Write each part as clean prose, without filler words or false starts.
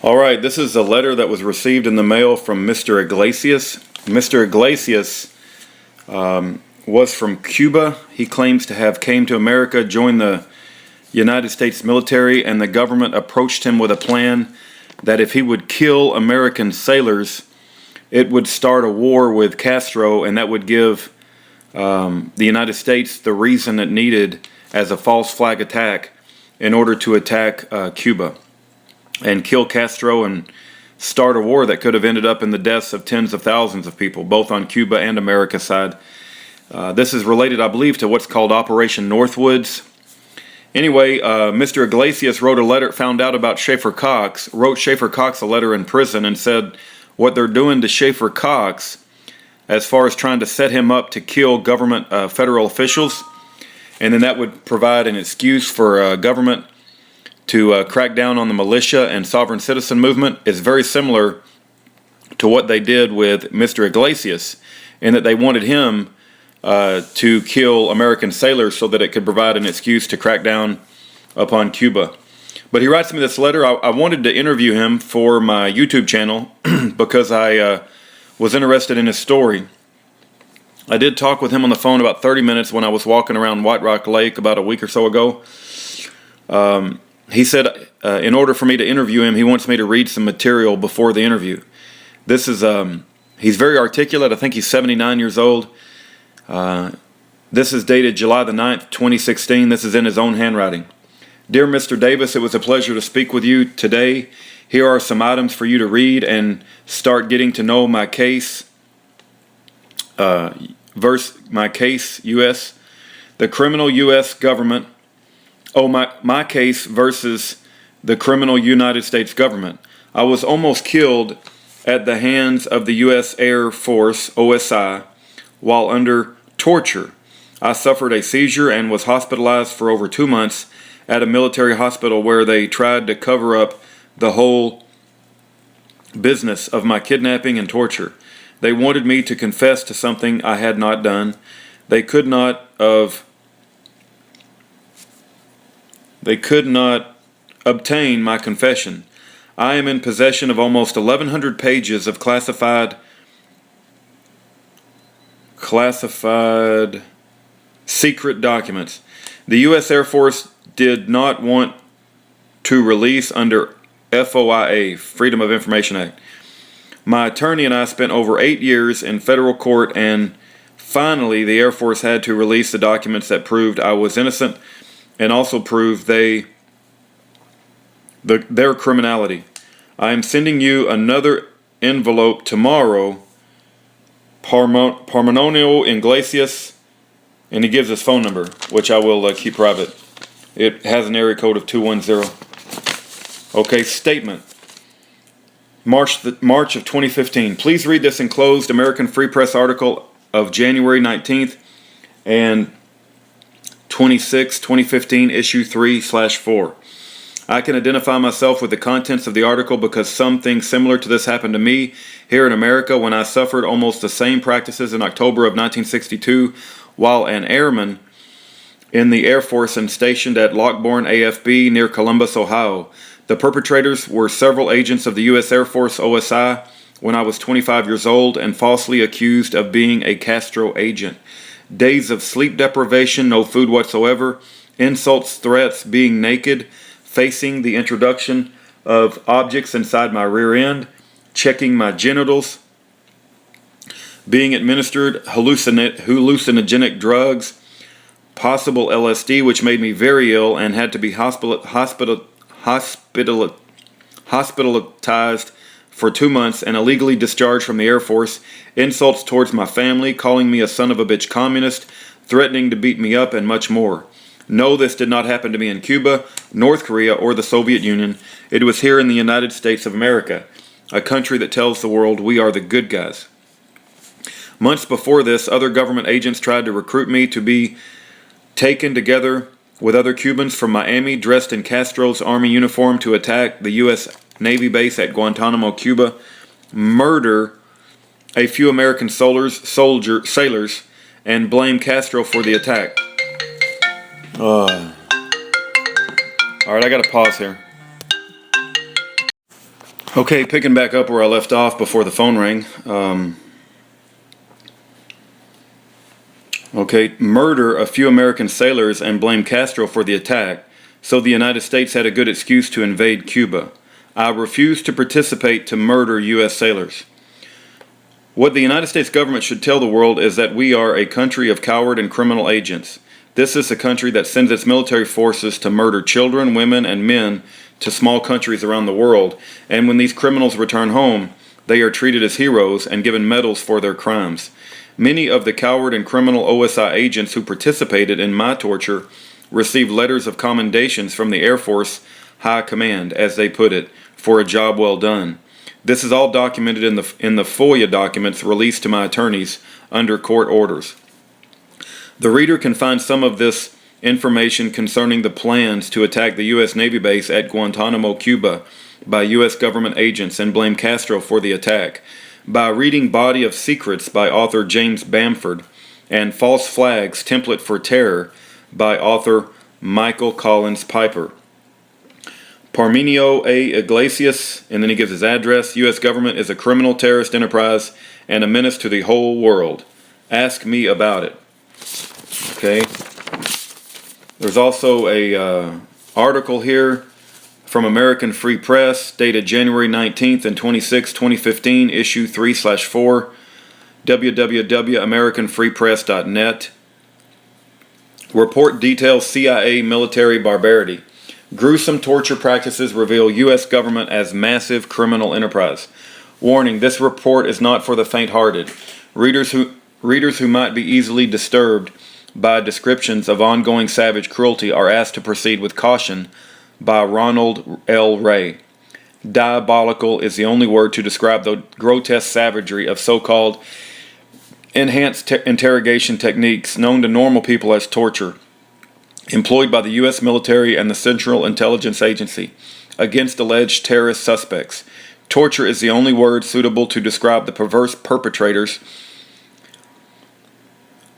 All right, this is a letter that was received in the mail from Mr. Iglesias. Mr. Iglesias was from Cuba. He claims to have came to America, joined the United States military, and the government approached him with a plan that if he would kill American sailors, it would start a war with Castro, and that would give the United States the reason it needed as a false flag attack in order to attack Cuba and kill Castro and start a war that could have ended up in the deaths of tens of thousands of people, both on Cuba and America's side. This is related, I believe, to what's called Operation Northwoods. Anyway, Mr. Iglesias wrote a letter, found out about Schaefer Cox, wrote Schaefer Cox a letter in prison and said what they're doing to Schaefer Cox as far as trying to set him up to kill government federal officials, and then that would provide an excuse for government to crack down on the militia and sovereign citizen movement, is very similar to what they did with Mr. Iglesias, in that they wanted him to kill American sailors so that it could provide an excuse to crack down upon Cuba. But he writes me this letter. I wanted to interview him for my YouTube channel because I was interested in his story. I did talk with him on the phone about 30 minutes when I was walking around White Rock Lake about a week or so ago. He said in order for me to interview him, he wants me to read some material before the interview. This is, he's very articulate. I think he's 79 years old. This is dated July the 9th, 2016. This is in his own handwriting. Dear Mr. Davis, it was a pleasure to speak with you today. Here are some items for you to read and start getting to know my case. My case, U.S. The criminal U.S. government. Oh, my case versus the criminal United States government. I was almost killed at the hands of the U.S. Air Force, OSI, while under torture. I suffered a seizure and was hospitalized for over 2 months at a military hospital where they tried to cover up the whole business of my kidnapping and torture. They wanted me to confess to something I had not done. They could not obtain my confession. I am in possession of almost 1,100 pages of classified secret documents. The U.S. Air Force did not want to release under FOIA, Freedom of Information Act. My attorney and I spent over 8 years in federal court, and finally the Air Force had to release the documents that proved I was innocent and also proved their criminality. I am sending you another envelope tomorrow. Parmenio Iglesias, and he gives his phone number, which I will keep private. It has an area code of 210. Okay, statement. March of 2015. Please read this enclosed American Free Press article of January 19th and 26, 2015, issue 3/4. I can identify myself with the contents of the article because something similar to this happened to me here in America when I suffered almost the same practices in October of 1962 while an airman in the Air Force and stationed at Lockbourne AFB near Columbus, Ohio. The perpetrators were several agents of the U.S. Air Force OSI when I was 25 years old and falsely accused of being a Castro agent. Days of sleep deprivation, no food whatsoever, insults, threats, being naked, facing the introduction of objects inside my rear end, checking my genitals, being administered hallucinogenic drugs, possible LSD, which made me very ill and had to be hospitalized for 2 months and illegally discharged from the Air Force, insults towards my family, calling me a son of a bitch communist, threatening to beat me up, and much more. No, this did not happen to me in Cuba, North Korea, or the Soviet Union. It was here in the United States of America, a country that tells the world we are the good guys. Months before this, other government agents tried to recruit me to be taken together with other Cubans from Miami dressed in Castro's army uniform to attack the U.S. Navy base at Guantanamo, Cuba, murder a few American sailors, and blame Castro for the attack. Alright, I gotta pause here. Okay, picking back up where I left off before the phone rang. Murder a few American sailors and blame Castro for the attack, so the United States had a good excuse to invade Cuba. I refuse to participate to murder U.S. sailors. What the United States government should tell the world is that we are a country of coward and criminal agents. This is a country that sends its military forces to murder children, women, and men to small countries around the world, and when these criminals return home, they are treated as heroes and given medals for their crimes. Many of the coward and criminal OSI agents who participated in my torture received letters of commendations from the Air Force High Command, as they put it, for a job well done. This is all documented in the FOIA documents released to my attorneys under court orders. The reader can find some of this information concerning the plans to attack the U.S. Navy base at Guantanamo, Cuba, by U.S. government agents and blame Castro for the attack, by reading Body of Secrets by author James Bamford, and False Flags, Template for Terror by author Michael Collins Piper. Parmenio A. Iglesias, and then he gives his address. U.S. government is a criminal terrorist enterprise and a menace to the whole world. Ask me about it. Okay. There's also a article here from American Free Press, dated January 19th and 26, 2015, issue 3/4, www.americanfreepress.net. Report details CIA military barbarity. Gruesome torture practices reveal U.S. government as massive criminal enterprise. Warning, this report is not for the faint-hearted. Readers who might be easily disturbed by descriptions of ongoing savage cruelty are asked to proceed with caution by Ronald L. Ray. Diabolical is the only word to describe the grotesque savagery of so-called enhanced interrogation techniques known to normal people as torture, employed by the U.S. military and the Central Intelligence Agency against alleged terrorist suspects. Torture is the only word suitable to describe the perverse perpetrators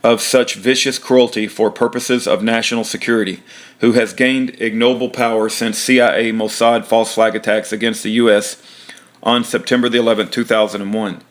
of such vicious cruelty for purposes of national security, who has gained ignoble power since CIA Mossad false flag attacks against the U.S. on September the 11th, 2001.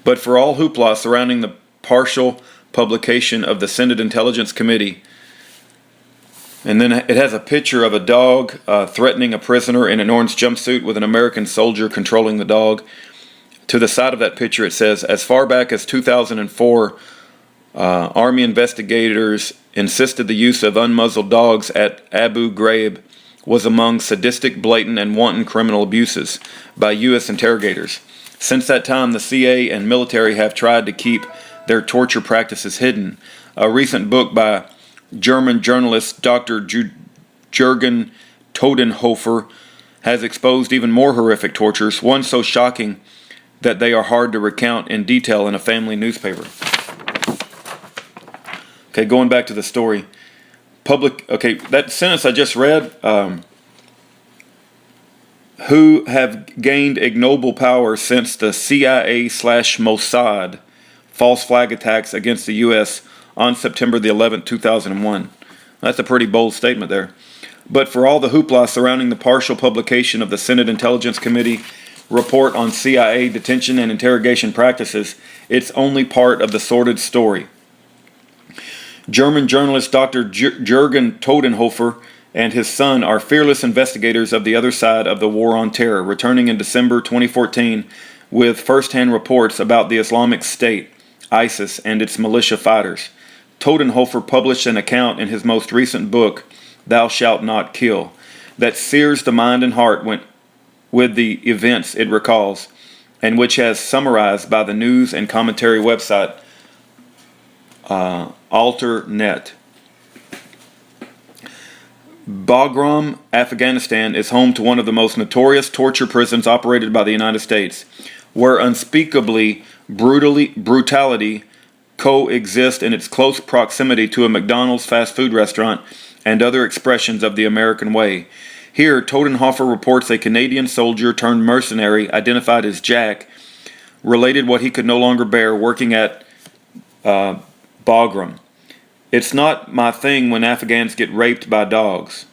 But for all hoopla surrounding the partial publication of the Senate Intelligence Committee, and then it has a picture of a dog threatening a prisoner in an orange jumpsuit with an American soldier controlling the dog. To the side of that picture it says, as far back as 2004, Army investigators insisted the use of unmuzzled dogs at Abu Ghraib was among sadistic, blatant, and wanton criminal abuses by U.S. interrogators. Since that time, the CIA and military have tried to keep their torture practices hidden. A recent book by German journalist Dr. Jürgen Todenhofer has exposed even more horrific tortures, one so shocking that they are hard to recount in detail in a family newspaper. Okay, going back to the story. That sentence I just read, who have gained ignoble power since the CIA/Mossad false flag attacks against the U.S. on September the 11th, 2001. That's a pretty bold statement there. But for all the hoopla surrounding the partial publication of the Senate Intelligence Committee report on CIA detention and interrogation practices, it's only part of the sordid story. German journalist Dr. Jürgen Todenhofer and his son are fearless investigators of the other side of the war on terror, returning in December 2014 with first-hand reports about the Islamic State, ISIS, and its militia fighters. Todenhofer published an account in his most recent book, Thou Shalt Not Kill, that sears the mind and heart with the events it recalls, and which has summarized by the news and commentary website AlterNet. Bagram, Afghanistan is home to one of the most notorious torture prisons operated by the United States, where unspeakably brutality coexist in its close proximity to a McDonald's fast food restaurant and other expressions of the American way. Here, Todenhofer reports a Canadian soldier turned mercenary, identified as Jack, related what he could no longer bear working at Bagram. It's not my thing when Afghans get raped by dogs.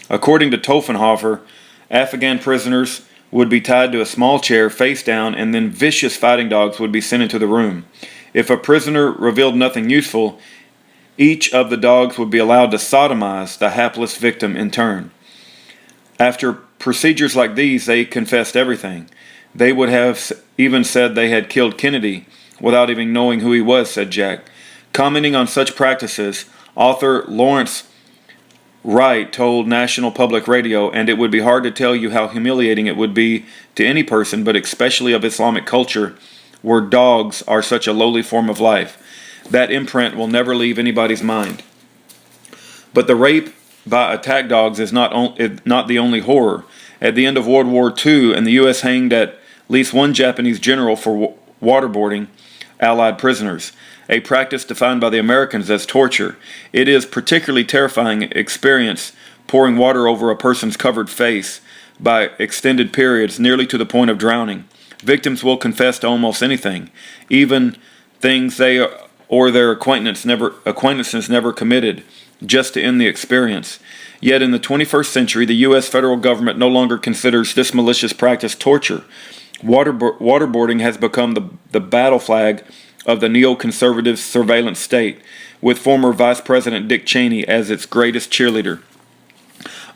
According to Todenhofer, Afghan prisoners would be tied to a small chair face down, and then vicious fighting dogs would be sent into the room. If a prisoner revealed nothing useful, each of the dogs would be allowed to sodomize the hapless victim in turn. After procedures like these, they confessed everything. They would have even said they had killed Kennedy without even knowing who he was, said Jack. Commenting on such practices, author Lawrence Wright told National Public Radio, and it would be hard to tell you how humiliating it would be to any person, but especially of Islamic culture, where dogs are such a lowly form of life. That imprint will never leave anybody's mind. But the rape by attack dogs is not the only horror. At the end of World War II, and the U.S. hanged at least one Japanese general for waterboarding Allied prisoners, a practice defined by the Americans as torture. It is particularly terrifying experience pouring water over a person's covered face by extended periods, nearly to the point of drowning. Victims will confess to almost anything, even things they or their acquaintances never committed, just to end the experience. Yet in the 21st century, the U.S. federal government no longer considers this malicious practice torture. Waterboarding has become the battle flag of the neoconservative surveillance state, with former Vice President Dick Cheney as its greatest cheerleader.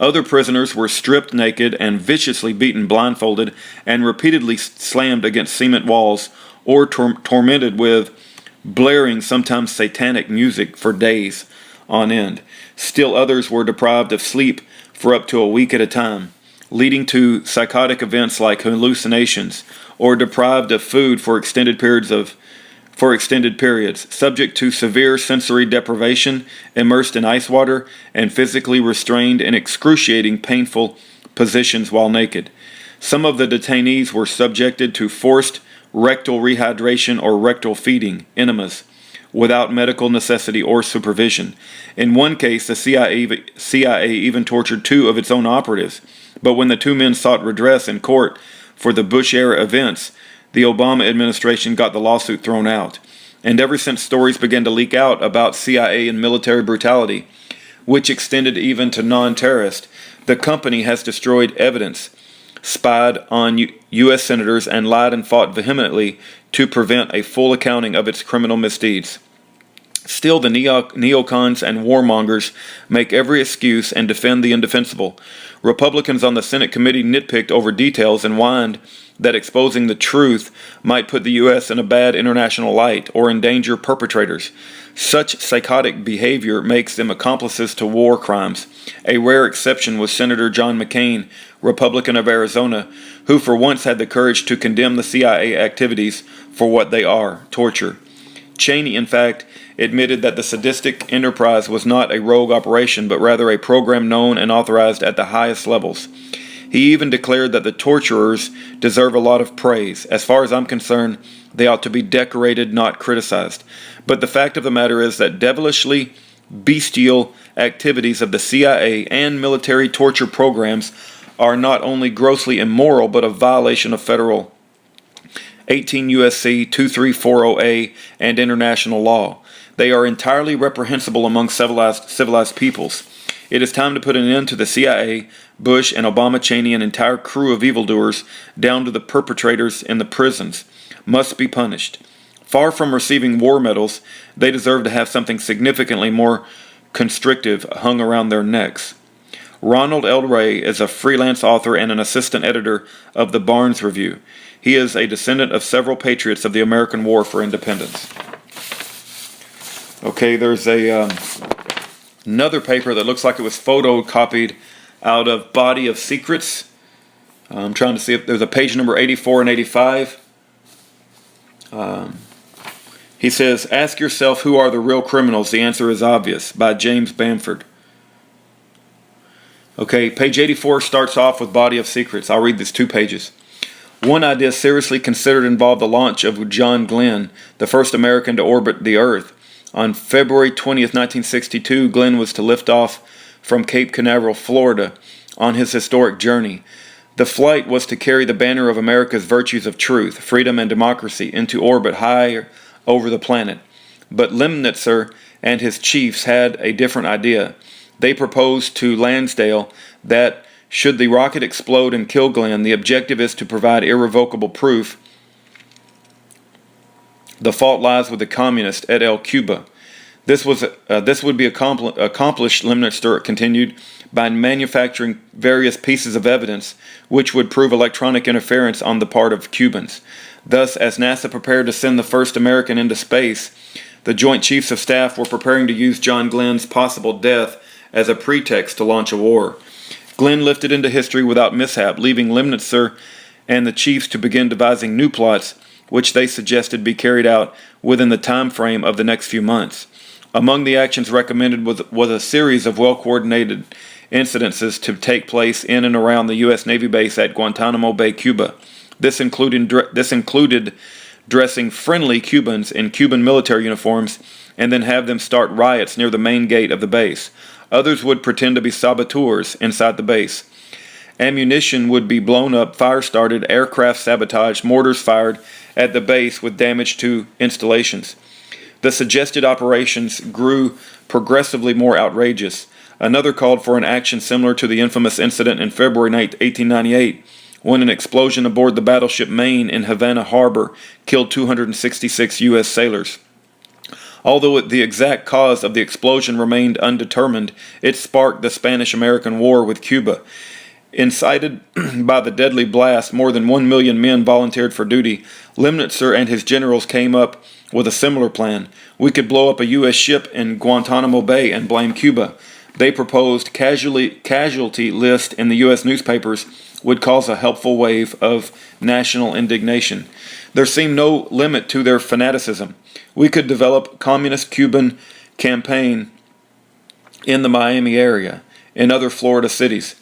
Other prisoners were stripped naked and viciously beaten blindfolded and repeatedly slammed against cement walls or tormented with blaring, sometimes satanic music for days on end. Still others were deprived of sleep for up to a week at a time, leading to psychotic events like hallucinations, or deprived of food for extended periods, subject to severe sensory deprivation, immersed in ice water, and physically restrained in excruciating, painful positions while naked. Some of the detainees were subjected to forced rectal rehydration or rectal feeding, enemas, without medical necessity or supervision. In one case, the CIA even tortured two of its own operatives, but when the two men sought redress in court for the Bush-era events, the Obama administration got the lawsuit thrown out. And ever since stories began to leak out about CIA and military brutality, which extended even to non-terrorists, the company has destroyed evidence, spied on U.S. senators, and lied and fought vehemently to prevent a full accounting of its criminal misdeeds. Still, the neocons and warmongers make every excuse and defend the indefensible. Republicans on the Senate committee nitpicked over details and whined that exposing the truth might put the U.S. in a bad international light or endanger perpetrators. Such psychotic behavior makes them accomplices to war crimes. A rare exception was Senator John McCain, Republican of Arizona, who for once had the courage to condemn the CIA activities for what they are, torture. Cheney, in fact, admitted that the sadistic enterprise was not a rogue operation, but rather a program known and authorized at the highest levels. He even declared that the torturers deserve a lot of praise. As far as I'm concerned, they ought to be decorated, not criticized. But the fact of the matter is that devilishly bestial activities of the CIA and military torture programs are not only grossly immoral, but a violation of federal 18 U.S.C. 2340A and international law. They are entirely reprehensible among civilized peoples. It is time to put an end to the CIA, Bush, and Obama, Cheney, an entire crew of evildoers, down to the perpetrators in the prisons, must be punished. Far from receiving war medals, they deserve to have something significantly more constrictive hung around their necks. Ronald L. Ray is a freelance author and an assistant editor of the Barnes Review. He is a descendant of several patriots of the American War for Independence. Okay, there's another paper that looks like it was photocopied out of Body of Secrets. I'm trying to see if there's a page number 84 and 85. He says, "Ask yourself who are the real criminals. The answer is obvious," by James Bamford. Okay, page 84 starts off with Body of Secrets. I'll read these 2 pages. One idea seriously considered involved the launch of John Glenn, the first American to orbit the Earth. On February 20th, 1962, Glenn was to lift off from Cape Canaveral, Florida, on his historic journey. The flight was to carry the banner of America's virtues of truth, freedom, and democracy into orbit high over the planet. But Lemnitzer and his chiefs had a different idea. They proposed to Lansdale that Should the rocket explode and kill Glenn, the objective is to provide irrevocable proof the fault lies with the communist at El Cuba. This would be accomplished, Lemnitzer continued, by manufacturing various pieces of evidence which would prove electronic interference on the part of Cubans. Thus, as NASA prepared to send the first American into space, the Joint Chiefs of Staff were preparing to use John Glenn's possible death as a pretext to launch a war. Glenn lifted into history without mishap, leaving Lemnitzer and the chiefs to begin devising new plots, which they suggested be carried out within the time frame of the next few months. Among the actions recommended was a series of well-coordinated incidences to take place in and around the U.S. Navy base at Guantanamo Bay, Cuba. This included dressing friendly Cubans in Cuban military uniforms and then have them start riots near the main gate of the base. Others would pretend to be saboteurs inside the base. Ammunition would be blown up, fire started, aircraft sabotaged, mortars fired at the base with damage to installations. The suggested operations grew progressively more outrageous. Another called for an action similar to the infamous incident in February 1898, when an explosion aboard the battleship Maine in Havana Harbor killed 266 U.S. sailors. Although the exact cause of the explosion remained undetermined, it sparked the Spanish-American War with Cuba. Incited by the deadly blast, more than 1 million men volunteered for duty. Lemnitzer and his generals came up with a similar plan. We could blow up a U.S. ship in Guantanamo Bay and blame Cuba. They proposed casualty list in the U.S. newspapers would cause a helpful wave of national indignation. There seemed no limit to their fanaticism. We could develop communist Cuban campaign in the Miami area, in other Florida cities.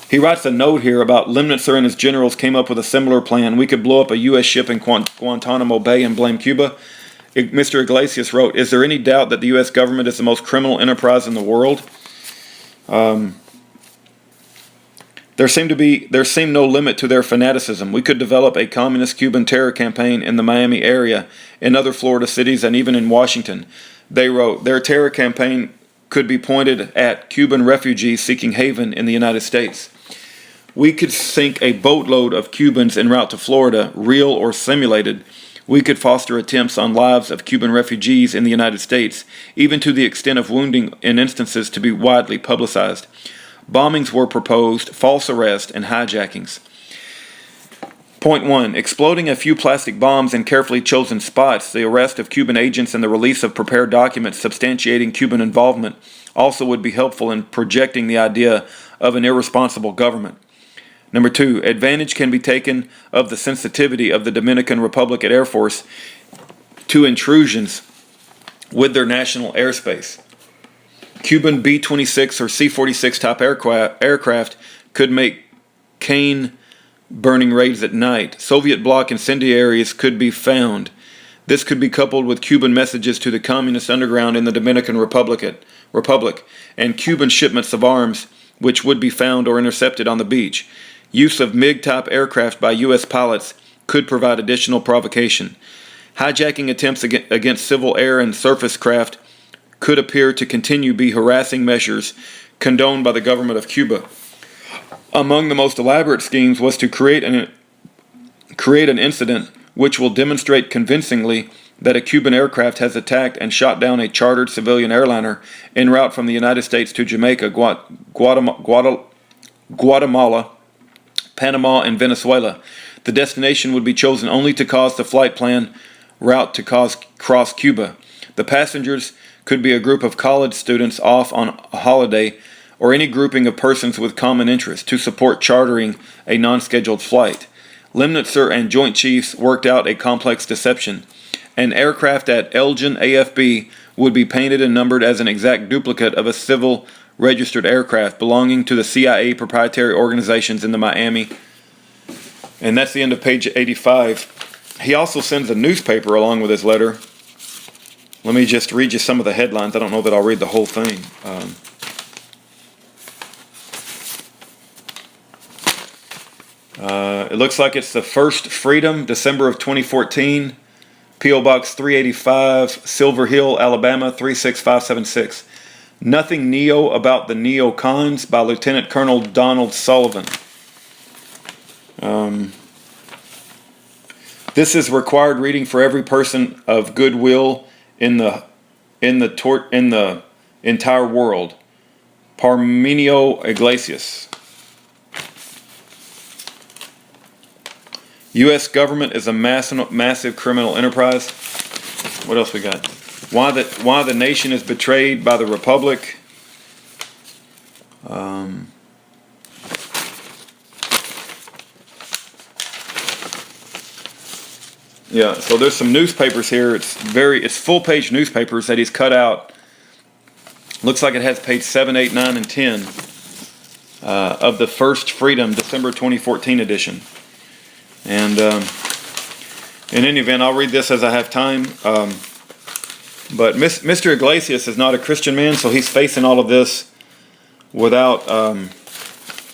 He writes a note here about Lemnitzer and his generals came up with a similar plan. We could blow up a U.S. ship in Guantanamo Bay and blame Cuba. Mr. Iglesias wrote, "Is there any doubt that the U.S. government is the most criminal enterprise in the world?" There seemed no limit to their fanaticism. We could develop a communist Cuban terror campaign in the Miami area, in other Florida cities, and even in Washington. They wrote, their terror campaign could be pointed at Cuban refugees seeking haven in the United States. We could sink a boatload of Cubans en route to Florida, real or simulated. We could foster attempts on lives of Cuban refugees in the United States, even to the extent of wounding in instances to be widely publicized. Bombings were proposed, false arrests, and hijackings. Point 1. Exploding a few plastic bombs in carefully chosen spots, the arrest of Cuban agents and the release of prepared documents substantiating Cuban involvement also would be helpful in projecting the idea of an irresponsible government. Number 2. Advantage can be taken of the sensitivity of the Dominican Republic Air Force to intrusions with their national airspace. Cuban B-26 or C-46 type aircraft could make cane-burning raids at night. Soviet bloc incendiaries could be found. This could be coupled with Cuban messages to the communist underground in the Dominican Republic and Cuban shipments of arms which would be found or intercepted on the beach. Use of MiG-type aircraft by U.S. pilots could provide additional provocation. Hijacking attempts against civil air and surface craft could appear to continue be harassing measures condoned by the government of Cuba. Among the most elaborate schemes was to create an incident which will demonstrate convincingly that a Cuban aircraft has attacked and shot down a chartered civilian airliner en route from the United States to Jamaica, Guatemala, Panama, and Venezuela. The destination would be chosen only to cause the flight plan route to cross Cuba. The passengers could be a group of college students off on a holiday or any grouping of persons with common interests to support chartering a non-scheduled flight. Lemnitzer and Joint Chiefs worked out a complex deception. An aircraft at Elgin AFB would be painted and numbered as an exact duplicate of a civil registered aircraft belonging to the CIA proprietary organizations in the Miami. And that's the end of page 85. He also sends a newspaper along with his letter. Let me just read you some of the headlines. I don't know that I'll read the whole thing. It looks like it's the First Freedom, December of 2014. P.O. Box 385, Silver Hill, Alabama 36576. Nothing Neo About the Neocons by Lieutenant Colonel Donald Sullivan. This is required reading for every person of goodwill in the entire world. Parmenio Iglesias. U.S. government is a massive criminal enterprise. What else we got? Why the nation is betrayed by the republic. Yeah, so there's some newspapers here. It's full-page newspapers that he's cut out. Looks like it has page 7, 8, 9, and 10 of the First Freedom, December 2014 edition. And in any event, I'll read this as I have time. But Mr. Iglesias is not a Christian man, so he's facing all of this without...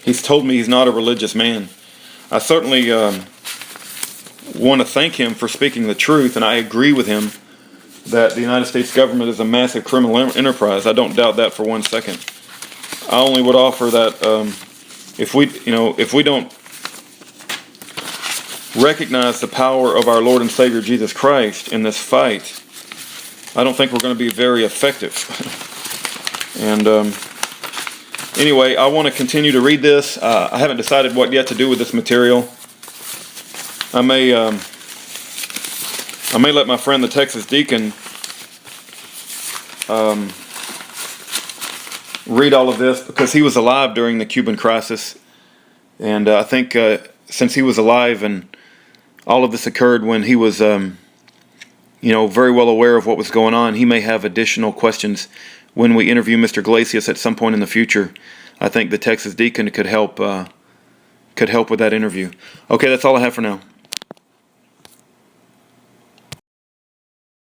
he's told me he's not a religious man. I certainly want to thank him for speaking the truth, and I agree with him that the United States government is a massive criminal enterprise. I don't doubt that for 1 second. I only would offer that if we don't recognize the power of our Lord and Savior Jesus Christ in this fight, I don't think we're going to be very effective. And anyway, I want to continue to read this. I haven't decided what yet to do with this material. I may let my friend the Texas deacon read all of this, because he was alive during the Cuban crisis, and I think since he was alive and all of this occurred when he was very well aware of what was going on, he may have additional questions when we interview Mr. Iglesias at some point in the future. I think the Texas deacon could help with that interview. Okay, that's all I have for now.